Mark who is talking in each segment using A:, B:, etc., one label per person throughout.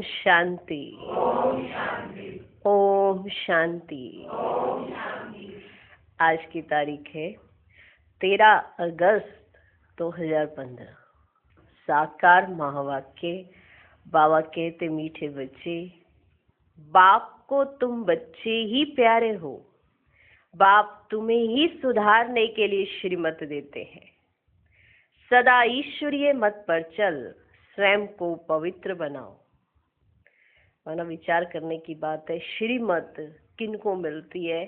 A: शांति। ओम शांति। आज की तारीख है 13 अगस्त 2015। साकार महावाक्य। बाबा कहते मीठे बच्चे, बाप को तुम बच्चे ही प्यारे हो। बाप तुम्हें ही सुधारने के लिए श्रीमत देते हैं। सदा ईश्वरीय मत पर चल, स्वयं को पवित्र बनाओ। माना विचार करने की बात है। श्रीमत किनको मिलती है?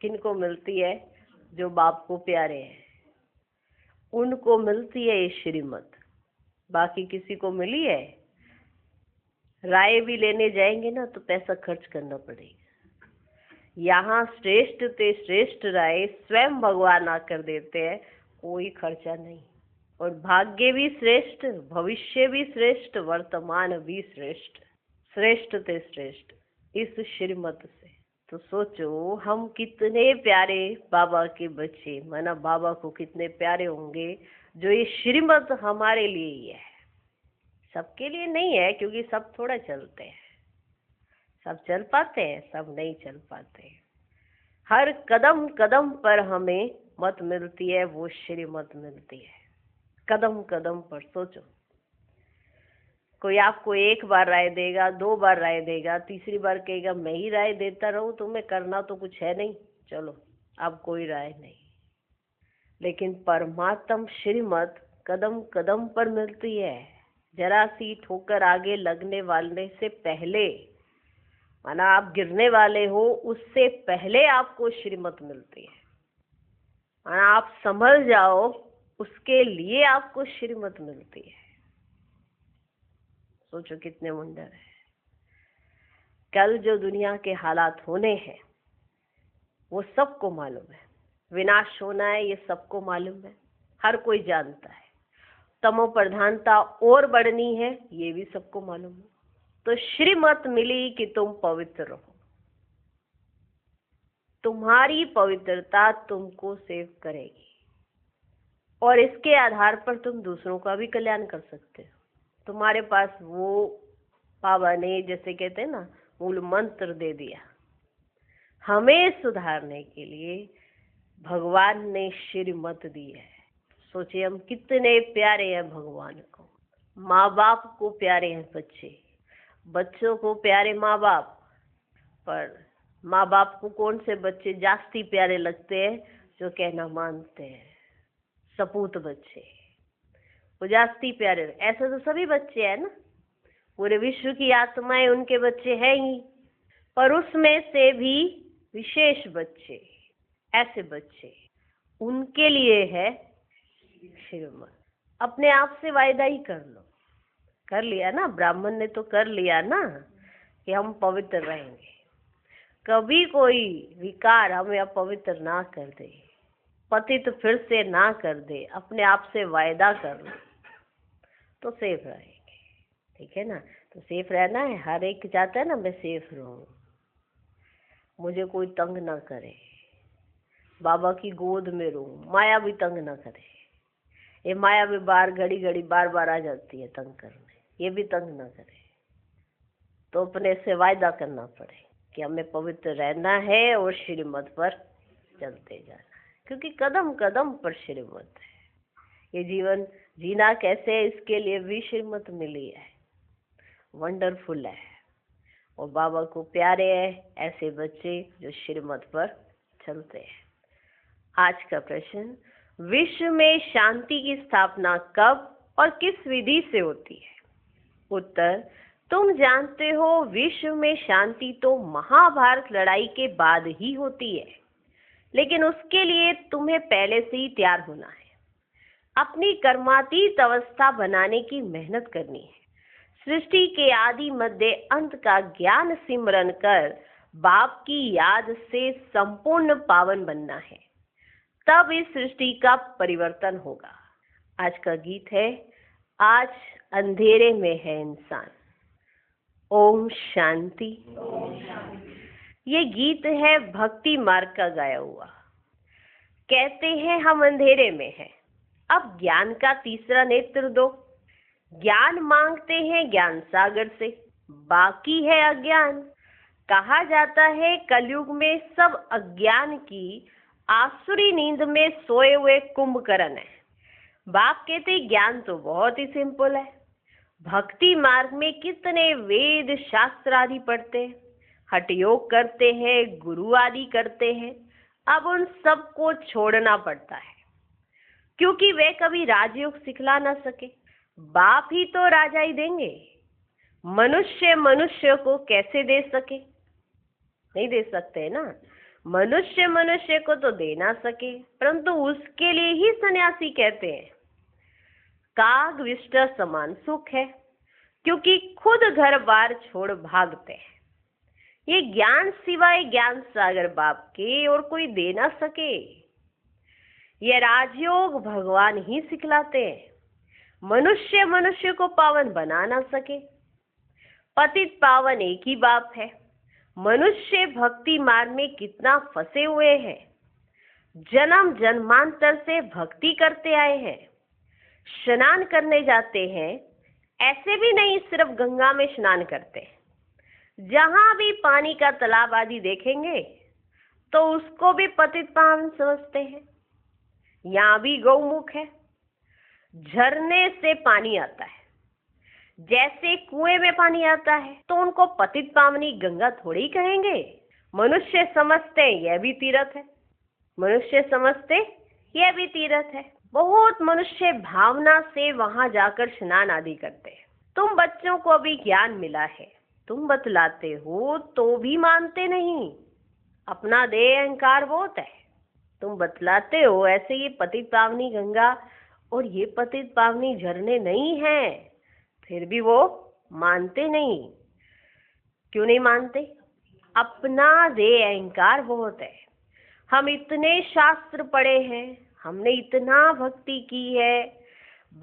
A: किनको मिलती है? जो बाप को प्यारे हैं, उनको मिलती है ये श्रीमत। बाकी किसी को मिली है? राय भी लेने जाएंगे ना तो पैसा खर्च करना पड़ेगा। यहाँ श्रेष्ठ ते श्रेष्ठ राय स्वयं भगवान आकर देते हैं, कोई खर्चा नहीं। और भाग्य भी श्रेष्ठ, भविष्य भी श्रेष्ठ, वर्तमान भी श्रेष्ठ। श्रेष्ठ ते श्रेष्ठ इस श्रीमत से। तो सोचो हम कितने प्यारे बाबा के बच्चे, माना बाबा को कितने प्यारे होंगे जो ये श्रीमत हमारे लिए ही है। सबके लिए नहीं है, क्योंकि सब थोड़ा चलते हैं। सब चल पाते हैं, सब नहीं चल पाते। हर कदम कदम पर हमें मत मिलती है, वो श्रीमत मिलती है। कदम कदम पर सोचो, कोई आपको एक बार राय देगा, 2 बार राय देगा, तीसरी बार कहेगा मैं ही राय देता रहूं, तुम्हें करना तो कुछ है नहीं, चलो अब कोई राय नहीं। लेकिन परमात्म श्रीमत कदम कदम पर मिलती है। जरा सी ठोकर आगे लगने वाले से पहले, माना आप गिरने वाले हो, उससे पहले आपको श्रीमत मिलती है। माना आप संभल जाओ, उसके लिए आपको श्रीमत मिलती है। सोचो कितने वंडर है। कल जो दुनिया के हालात होने हैं वो सबको मालूम है। विनाश होना है ये सबको मालूम है, हर कोई जानता है। तमो प्रधानता और बढ़नी है ये भी सबको मालूम है। तो श्रीमत मिली कि तुम पवित्र रहो। तुम्हारी पवित्रता तुमको सेव करेगी और इसके आधार पर तुम दूसरों का भी कल्याण कर सकते हो। तुम्हारे पास वो बाबा ने, जैसे कहते हैं ना, मूल मंत्र दे दिया। हमें सुधारने के लिए भगवान ने श्रीमत दी है। सोचिए हम कितने प्यारे हैं भगवान को। माँ बाप को प्यारे हैं बच्चे, बच्चों को प्यारे माँ बाप। पर माँ बाप को कौन से बच्चे जास्ती प्यारे लगते हैं? जो कहना मानते हैं, सपूत बच्चे, वो जास्ती प्यारे। ऐसे तो सभी बच्चे हैं ना, पूरे विश्व की आत्माएं उनके बच्चे हैं ही, पर उसमें से भी विशेष बच्चे, ऐसे बच्चे, उनके लिए है श्रीमत। अपने आप से वायदा ही कर लो। कर लिया ना, ब्राह्मण ने तो कर लिया ना कि हम पवित्र रहेंगे। कभी कोई विकार हमें अपवित्र ना कर दे, पतित फिर से ना कर दे, अपने आप से वायदा कर लो तो सेफ रहेंगे। ठीक है ना? तो सेफ रहना है। हर एक चाहता है ना मैं सेफ रहूं, मुझे कोई तंग ना करे, बाबा की गोद में रहूं, माया भी तंग ना करे। ये माया भी बार घड़ी घड़ी बार बार आ जाती है तंग करने, ये भी तंग ना करे। तो अपने से वायदा करना पड़े कि हमें पवित्र रहना है और श्रीमत पर चलते जाना है, क्योंकि कदम कदम पर श्रीमत है। ये जीवन जीना कैसे है, इसके लिए भी श्रीमत मिली है। वंडरफुल है। और बाबा को प्यारे हैं ऐसे बच्चे जो श्रीमत पर चलते हैं। आज का प्रश्न, विश्व में शांति की स्थापना कब और किस विधि से होती है? उत्तर, तुम जानते हो विश्व में शांति तो महाभारत लड़ाई के बाद ही होती है, लेकिन उसके लिए तुम्हें पहले से ही तैयार होना है। अपनी कर्मातीत अवस्था बनाने की मेहनत करनी है। सृष्टि के आदि मध्य अंत का ज्ञान सिमरन कर बाप की याद से संपूर्ण पावन बनना है, तब इस सृष्टि का परिवर्तन होगा। आज का गीत है, आज अंधेरे में है इंसान। ओम शांति। ये गीत है भक्ति मार्ग का गाया हुआ। कहते हैं हम अंधेरे में हैं, अब ज्ञान का तीसरा नेत्र दो। ज्ञान मांगते हैं ज्ञान सागर से, बाकी है अज्ञान। कहा जाता है कलयुग में सब अज्ञान की आसुरी नींद में सोए हुए कुंभकर्ण है। बाप कहते ज्ञान तो बहुत ही सिंपल है। भक्ति मार्ग में कितने वेद शास्त्र आदि पढ़ते हैं, हठ योग करते हैं, गुरु आदि करते हैं। अब उन सबको छोड़ना पड़ता है, क्योंकि वे कभी राजयोग सिखला ना सके। बाप ही तो राजा ही देंगे। मनुष्य मनुष्य को कैसे दे सके? नहीं दे सकते ना। मनुष्य मनुष्य को तो दे ना सके, परंतु उसके लिए ही सन्यासी कहते हैं। काग विष्ट समान सुख है, क्योंकि खुद घर बार छोड़ भागते हैं। ये ज्ञान सिवाय ज्ञान सागर बाप के और कोई दे ना सके। ये राजयोग भगवान ही सिखलाते हैं। मनुष्य मनुष्य को पावन बना ना सके। पतित पावन एक ही बाप है। मनुष्य भक्ति मार्ग में कितना फंसे हुए हैं। जन्म जन्मांतर से भक्ति करते आए हैं। स्नान करने जाते हैं, ऐसे भी नहीं सिर्फ गंगा में स्नान करते। जहां भी पानी का तालाब आदि देखेंगे तो उसको भी पतित पावन समझते हैं। यहाँ भी गौमुख है। झरने से पानी आता है, जैसे कुएं में पानी आता है, तो उनको पतित पावनी गंगा थोड़ी कहेंगे। मनुष्य समझते यह भी तीर्थ है। मनुष्य समझते यह भी तीर्थ है। बहुत मनुष्य भावना से वहां जाकर स्नान आदि करते हैं। तुम बच्चों को अभी ज्ञान मिला है, तुम बतलाते हो तो भी मानते नहीं। अपना देह अहंकार बहुत है। तुम बतलाते हो ऐसे ये पतित पावनी गंगा और ये पतित पावनी झरने नहीं है, फिर भी वो मानते नहीं। क्यों नहीं मानते? अपना देह अहंकार बहुत है। हम इतने शास्त्र पढ़े हैं, हमने इतना भक्ति की है।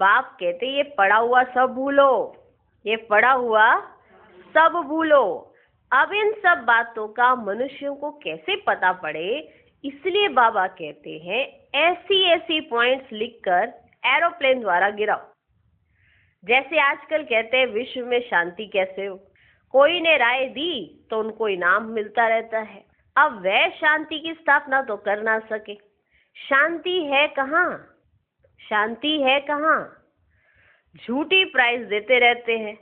A: बाप कहते ये पढ़ा हुआ सब भूलो, ये पढ़ा हुआ सब भूलो। अब इन सब बातों का मनुष्यों को कैसे पता पड़े, इसलिए बाबा कहते हैं ऐसी ऐसी पॉइंट्स लिखकर एरोप्लेन द्वारा गिराओ। जैसे आजकल कहते हैं विश्व में शांति कैसे हो, कोई ने राय दी तो उनको इनाम मिलता रहता है। अब वह शांति की स्थापना तो कर ना सके। शांति है कहाँ? शांति है कहाँ? झूठी प्राइज देते रहते हैं।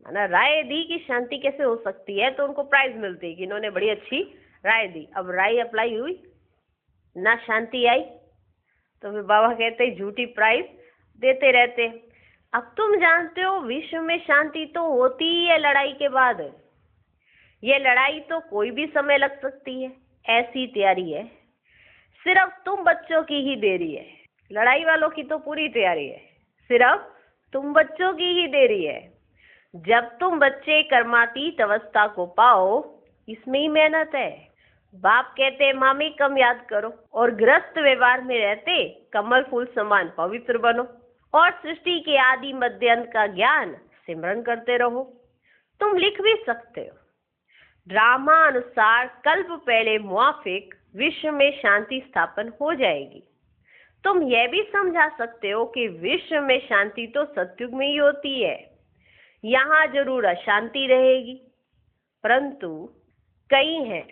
A: ना राय दी कि शांति कैसे हो सकती है तो उनको प्राइज मिलती है कि इन्होंने बड़ी अच्छी राय दी। अब राय अप्लाई हुई ना, शांति आई, तो फिर बाबा कहते हैं झूठी प्राइज देते रहते हैं। अब तुम जानते हो विश्व में शांति तो होती ही है लड़ाई के बाद। ये लड़ाई तो कोई भी समय लग सकती है, ऐसी तैयारी है। सिर्फ तुम बच्चों की ही देरी है। लड़ाई वालों की तो पूरी तैयारी है, सिर्फ तुम बच्चों की ही देरी है। जब तुम बच्चे कर्मातीत अवस्था को पाओ, इसमें ही मेहनत है। बाप कहते हैं मामी कम याद करो और गृहस्थ व्यवहार में रहते कमल फूल समान पवित्र बनो और सृष्टि के आदि मध्य अंत का ज्ञान सिमरन करते रहो। तुम लिख भी सकते हो, ड्रामा अनुसार कल्प पहले मुआफिक विश्व में शांति स्थापन हो जाएगी। तुम यह भी समझा सकते हो कि विश्व में शांति तो सतयुग में ही होती है। यहाँ जरूर अशांति रहेगी, परंतु कई हैं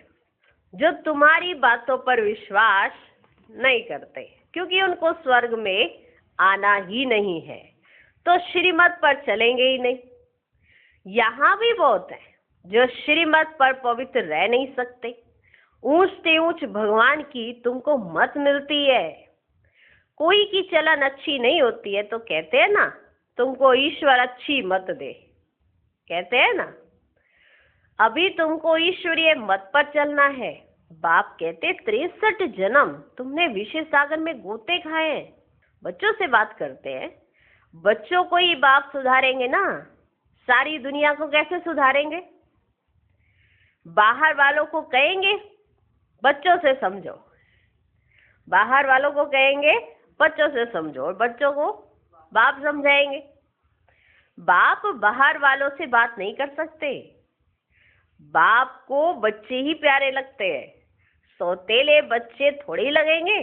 A: जो तुम्हारी बातों पर विश्वास नहीं करते, क्योंकि उनको स्वर्ग में आना ही नहीं है, तो श्रीमत पर चलेंगे ही नहीं। यहाँ भी बहुत है जो श्रीमत पर पवित्र रह नहीं सकते। ऊंच से ऊंच भगवान की तुमको मत मिलती है। कोई की चलन अच्छी नहीं होती है तो कहते हैं ना तुमको ईश्वर अच्छी मत दे, कहते हैं ना। अभी तुमको ईश्वरीय मत पर चलना है। बाप कहते 63 जन्म तुमने विषय सागर में गोते खाए हैं। बच्चों से बात करते हैं, बच्चों को ही बाप सुधारेंगे ना, सारी दुनिया को कैसे सुधारेंगे? बाहर वालों को कहेंगे बच्चों से समझो, बाहर वालों को कहेंगे बच्चों से समझो, और बच्चों को बाप समझाएंगे। बाप बाहर वालों से बात नहीं कर सकते। बाप को बच्चे ही प्यारे लगते हैं, सौतेले बच्चे थोड़ी लगेंगे।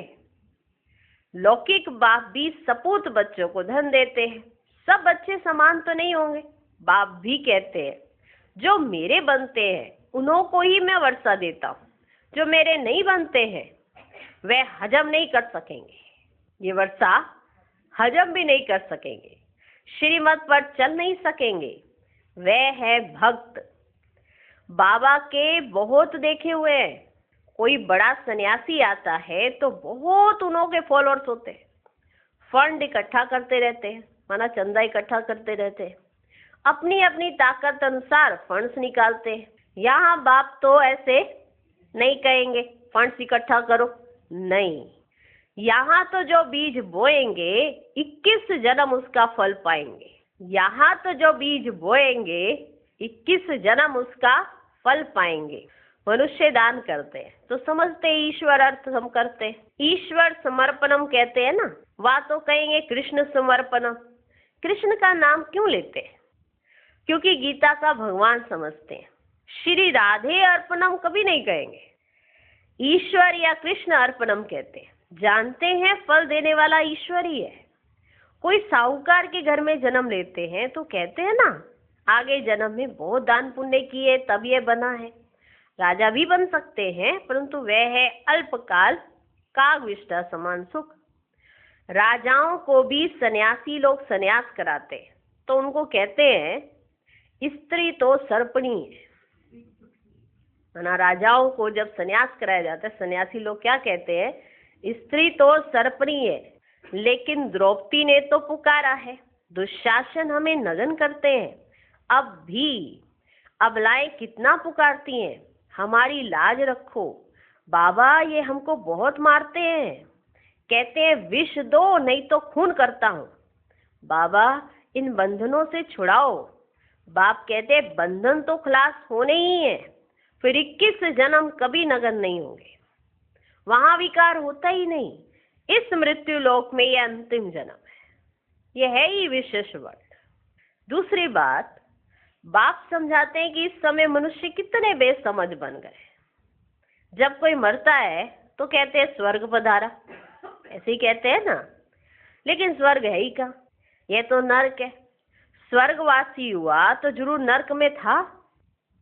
A: लौकिक बाप भी सपूत बच्चों को धन देते हैं, सब बच्चे समान तो नहीं होंगे। बाप भी कहते हैं जो मेरे बनते हैं उन्हों को ही मैं वर्षा देता हूँ, जो मेरे नहीं बनते हैं वे हजम नहीं कर सकेंगे, ये वर्षा हजम भी नहीं कर सकेंगे, श्रीमत पर चल नहीं सकेंगे। वे है भक्त। बाबा के बहुत देखे हुए हैं। कोई बड़ा सन्यासी आता है तो बहुत उन्हों के फॉलोअर्स होते हैं, फंड इकट्ठा करते रहते हैं, माना चंदा इकट्ठा करते रहते हैं, अपनी अपनी ताकत अनुसार फंड्स निकालते हैं। यहाँ बाप तो ऐसे नहीं कहेंगे फंड्स इकट्ठा करो, नहीं, यहाँ तो जो बीज बोएंगे 21 जन्म उसका फल पाएंगे। यहाँ तो जो बीज बोएंगे 21 जन्म उसका फल पाएंगे। मनुष्य दान करते हैं तो समझते ईश्वर अर्थ हम करते हैं, ईश्वर समर्पणम कहते हैं ना, वह तो कहेंगे कृष्ण समर्पणम। कृष्ण का नाम क्यों लेते हैं? क्योंकि गीता का भगवान समझते हैं। श्री राधे अर्पणम कभी नहीं कहेंगे, ईश्वर या कृष्ण अर्पणम कहते हैं। जानते हैं फल देने वाला ईश्वर ही है। कोई साहूकार के घर में जन्म लेते हैं तो कहते हैं ना आगे जन्म में बहुत दान पुण्य किए तब ये बना है। राजा भी बन सकते हैं परंतु वह है अल्पकाल कागविष्टा समान सुख। राजाओं को भी सन्यासी लोग सन्यास कराते हैं तो उनको कहते हैं स्त्री तो सर्पणी है। ना राजाओं को जब सन्यास कराया जाता है सन्यासी लोग क्या कहते हैं, स्त्री तो सर्पणी है। लेकिन द्रौपदी ने तो पुकारा है, दुशासन हमें नगन करते हैं, अब भी अबलाएं कितना पुकारती हैं, हमारी लाज रखो बाबा, ये हमको बहुत मारते हैं, कहते हैं विष दो नहीं तो खून करता हूँ, बाबा इन बंधनों से छुड़ाओ। बाप कहते हैं बंधन तो खलास होने ही है, फिर 21 जन्म कभी नगन नहीं होंगे, वहां विकार होता ही नहीं। इस मृत्यु लोक में यह अंतिम जन्म है, यह है ही विशेष वर्ड। दूसरी बात, बाप समझाते हैं कि इस समय मनुष्य कितने बेसमझ बन गए। जब कोई मरता है तो कहते हैं स्वर्ग पधारा, ऐसे ही कहते हैं ना, लेकिन स्वर्ग है ही कहाँ, यह तो नर्क है। स्वर्गवासी हुआ तो जरूर नर्क में था,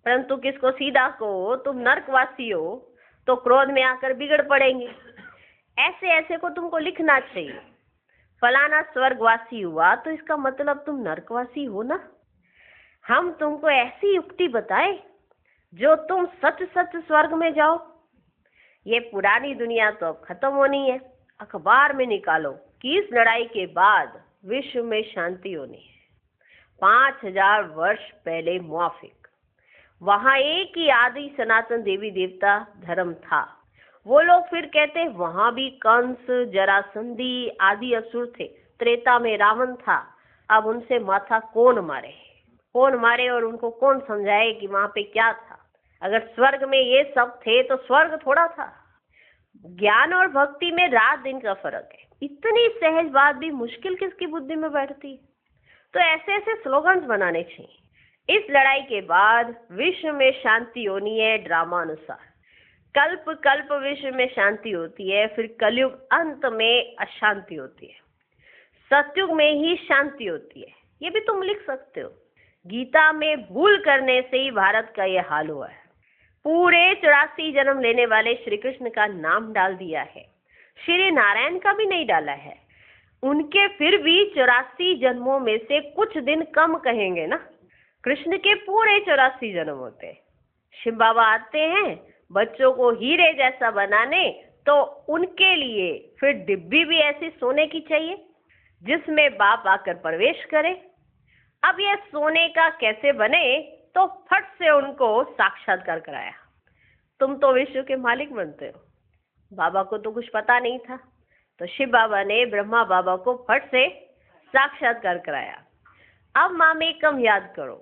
A: परंतु किसको सीधा को तुम नर्कवासी हो तो क्रोध में आकर बिगड़ पड़ेंगे। ऐसे ऐसे को तुमको लिखना चाहिए, फलाना स्वर्गवासी हुआ तो इसका मतलब तुम नर्कवासी हो ना। हम तुमको ऐसी युक्ति बताए जो तुम सच सच स्वर्ग में जाओ। ये पुरानी दुनिया तो अब खत्म होनी है। अखबार में निकालो कि इस लड़ाई के बाद विश्व में शांति होनी है। 5000 वर्ष पहले मुआफिक वहां एक ही आदि सनातन देवी देवता धर्म था। वो लोग फिर कहते वहां भी कंस जरासंधी आदि असुर थे, त्रेता में रावण था। अब उनसे माथा कौन मारे और उनको कौन समझाए कि वहां पे क्या था। अगर स्वर्ग में ये सब थे तो स्वर्ग थोड़ा था। ज्ञान और भक्ति में रात दिन का फर्क है। इतनी सहज बात भी मुश्किल किसकी बुद्धि में बैठती है। तो ऐसे ऐसे स्लोगन्स बनाने चाहिए। इस लड़ाई के बाद विश्व में शांति होनी है ड्रामा अनुसार। कल्प कल्प विश्व में शांति होती है, फिर कलयुग अंत में अशांति होती है, सतयुग में ही शांति होती है। ये भी तुम लिख सकते हो। गीता में भूल करने से ही भारत का ये हाल हुआ है। पूरे 84 जन्म लेने वाले श्री कृष्ण का नाम डाल दिया है, श्री नारायण का भी नहीं डाला है। उनके फिर भी 84 जन्मों में से कुछ दिन कम कहेंगे ना। कृष्ण के पूरे 84 जन्म होते हैं। शिव बाबा आते हैं बच्चों को हीरे जैसा बनाने, तो उनके लिए फिर डिब्बी भी ऐसी सोने की चाहिए जिसमें बाप आकर प्रवेश करे। अब यह सोने का कैसे बने, तो फट से उनको साक्षात्कार कराया। तुम तो विश्व के मालिक बनते हो। बाबा को तो कुछ पता नहीं था, तो शिव बाबा ने ब्रह्मा बाबा को फट से साक्षात्कार कराया। अब मामेकम याद करो,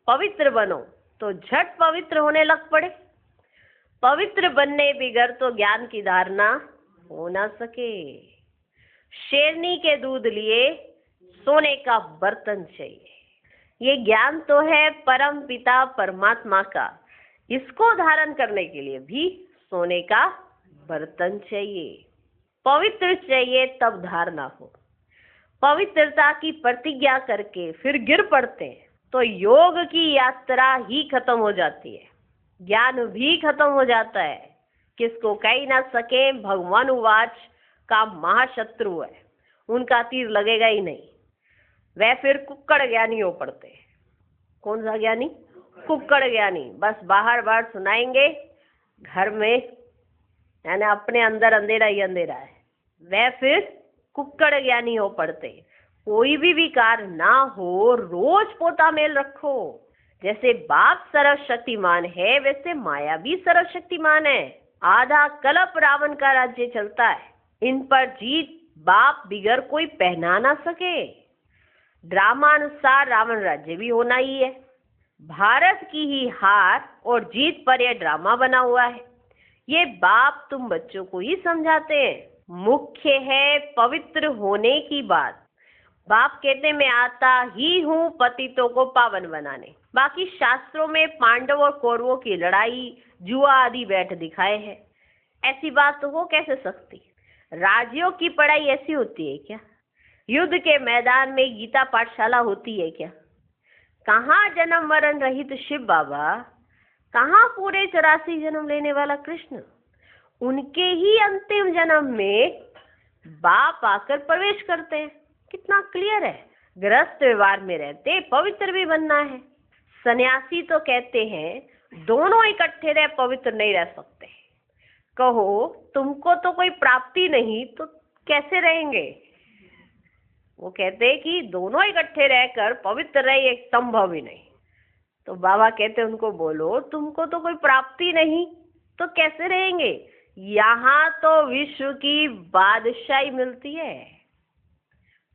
A: पवित्र बनो, तो झट पवित्र होने लग पड़े। पवित्र बनने बिगर तो ज्ञान की धारणा हो ना सके। शेरनी के दूध लिए सोने का बर्तन चाहिए। ये ज्ञान तो है परम पिता परमात्मा का, इसको धारण करने के लिए भी सोने का बर्तन चाहिए। पवित्र चाहिए तब धारणा हो। पवित्रता की प्रतिज्ञा करके फिर गिर पड़ते हैं तो योग की यात्रा ही खत्म हो जाती है, ज्ञान भी खत्म हो जाता है। किसको कह ना सके भगवान उवाच का महाशत्रु है, उनका तीर लगेगा ही नहीं। वह फिर कुक्कड़ ज्ञानी हो पड़ते हैं। कौन सा ज्ञानी? कुक्कड़ ज्ञानी। बस बाहर बाहर सुनाएंगे, घर में यानी अपने अंदर अंधेरा ही अंधेरा है। वह फिर कुक्कड़ ज्ञानी हो पड़ते। कोई भी विकार ना हो, रोज पोता मेल रखो। जैसे बाप सर्वशक्तिमान है वैसे माया भी सर्वशक्तिमान है। आधा कल्प रावण का राज्य चलता है, इन पर जीत बाप बिगर कोई पहना ना सके। ड्रामानुसार रावण राज्य भी होना ही है। भारत की ही हार और जीत पर यह ड्रामा बना हुआ है। ये बाप तुम बच्चों को ही समझाते हैं। मुख्य है पवित्र होने की बात। बाप कहते मैं आता ही हूँ पतितों को पावन बनाने। बाकी शास्त्रों में पांडव और कौरवों की लड़ाई, जुआ आदि बैठ दिखाए हैं। ऐसी बात तो हो कैसे सकती? राज्यों की पढ़ाई ऐसी होती है क्या? युद्ध के मैदान में गीता पाठशाला होती है क्या? कहाँ जन्म मरण रहित शिव बाबा, कहाँ पूरे 84 जन्म लेने वाला कृष्ण? उनके ही अंतिम जन्म में बाप आकर प्रवेश करते हैं। कितना क्लियर है। गृहस्थ व्यवहार में रहते पवित्र भी बनना है। सन्यासी तो कहते हैं दोनों इकट्ठे रह पवित्र नहीं रह सकते। कहो तुमको तो कोई प्राप्ति नहीं तो कैसे रहेंगे? वो कहते हैं कि दोनों इकट्ठे रहकर पवित्र रहे एक संभव ही नहीं। तो बाबा कहते उनको बोलो तुमको तो कोई प्राप्ति नहीं तो कैसे रहेंगे? यहाँ तो विश्व की बादशाही मिलती है।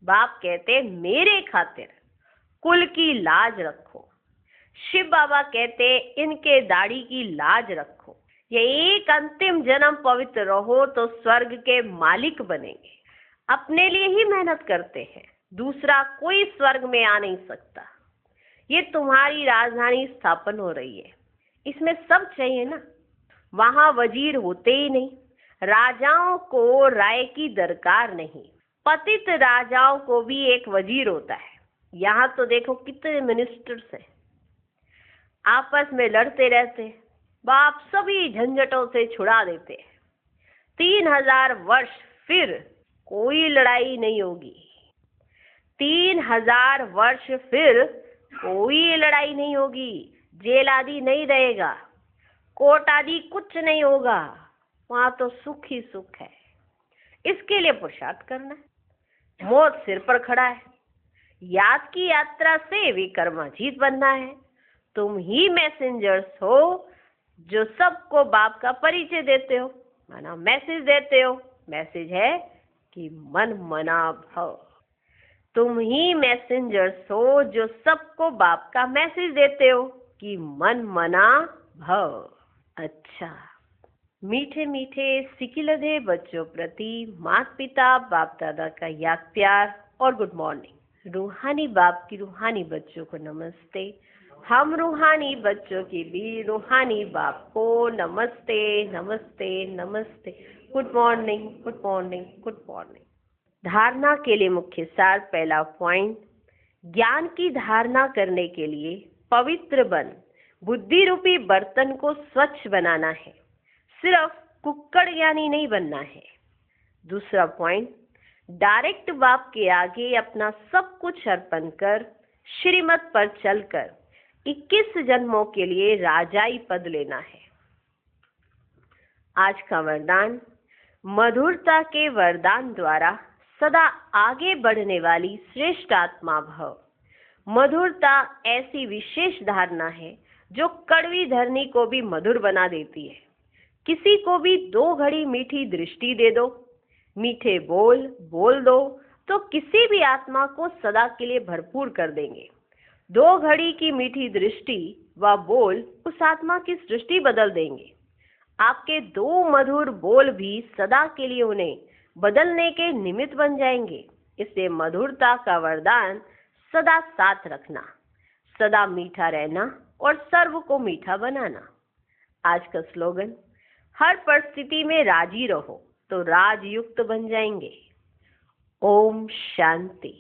A: बाप कहते मेरे खातिर कुल की लाज रखो। शिव बाबा कहते इनके दाढ़ी की लाज रखो। ये एक अंतिम जन्म पवित्र रहो तो स्वर्ग के मालिक बनेंगे। अपने लिए ही मेहनत करते हैं, दूसरा कोई स्वर्ग में आ नहीं सकता। ये तुम्हारी राजधानी स्थापन हो रही है, इसमें सब चाहिए ना। वहां वजीर होते ही नहीं, राजाओं को राय की दरकार नहीं। पतित राजाओं को भी एक वजीर होता है। यहाँ तो देखो कितने मिनिस्टर्स हैं, आपस में लड़ते रहते। बाप सभी झंझटों से छुड़ा देते हैं। 3000 वर्ष फिर कोई लड़ाई नहीं होगी। 3000 वर्ष फिर कोई लड़ाई नहीं होगी। जेल आदि नहीं रहेगा, कोर्ट आदि कुछ नहीं होगा। वहां तो सुख ही सुख है। इसके लिए पुरुषार्थ करना है। मौत सिर पर खड़ा है। याद की यात्रा से विक्रमाजीत बनना है। तुम ही मैसेंजर्स हो जो सबको बाप का परिचय देते हो, माना मैसेज देते हो। मैसेज है कि मन मना भव। तुम ही मैसेंजर्स हो जो सबको बाप का मैसेज देते हो कि मन मना भव। अच्छा, मीठे मीठे सिकिलधे बच्चों प्रति माता पिता बाप दादा का याद प्यार और गुड मॉर्निंग। रूहानी बाप की रूहानी बच्चों को नमस्ते। हम रूहानी बच्चों की भी रूहानी बाप को नमस्ते नमस्ते नमस्ते। Good morning good morning good morning. धारणा के लिए मुख्य सार। पहला पॉइंट, ज्ञान की धारणा करने के लिए पवित्र बन बुद्धि रूपी बर्तन को स्वच्छ बनाना है, सिर्फ कुक्कड़ ज्ञानी नहीं बनना है। दूसरा पॉइंट, डायरेक्ट बाप के आगे अपना सब कुछ अर्पण कर श्रीमत पर चलकर 21 जन्मों के लिए राजाई पद लेना है। आज का वरदान, मधुरता के वरदान द्वारा सदा आगे बढ़ने वाली श्रेष्ठ आत्मा भव। मधुरता ऐसी विशेष धारणा है जो कड़वी धरनी को भी मधुर बना देती है। किसी को भी 2 घड़ी मीठी दृष्टि दे दो, मीठे बोल बोल दो तो किसी भी आत्मा को सदा के लिए भरपूर कर देंगे। 2 घड़ी की मीठी दृष्टि व बोल उस आत्मा की सृष्टि बदल देंगे। आपके 2 मधुर बोल भी सदा के लिए उन्हें बदलने के निमित्त बन जाएंगे। इससे मधुरता का वरदान सदा साथ रखना, सदा मीठा रहना और सर्व को मीठा बनाना। आज का स्लोगन, हर परिस्थिति में राजी रहो तो राजयुक्त बन जाएंगे। ओम शांति।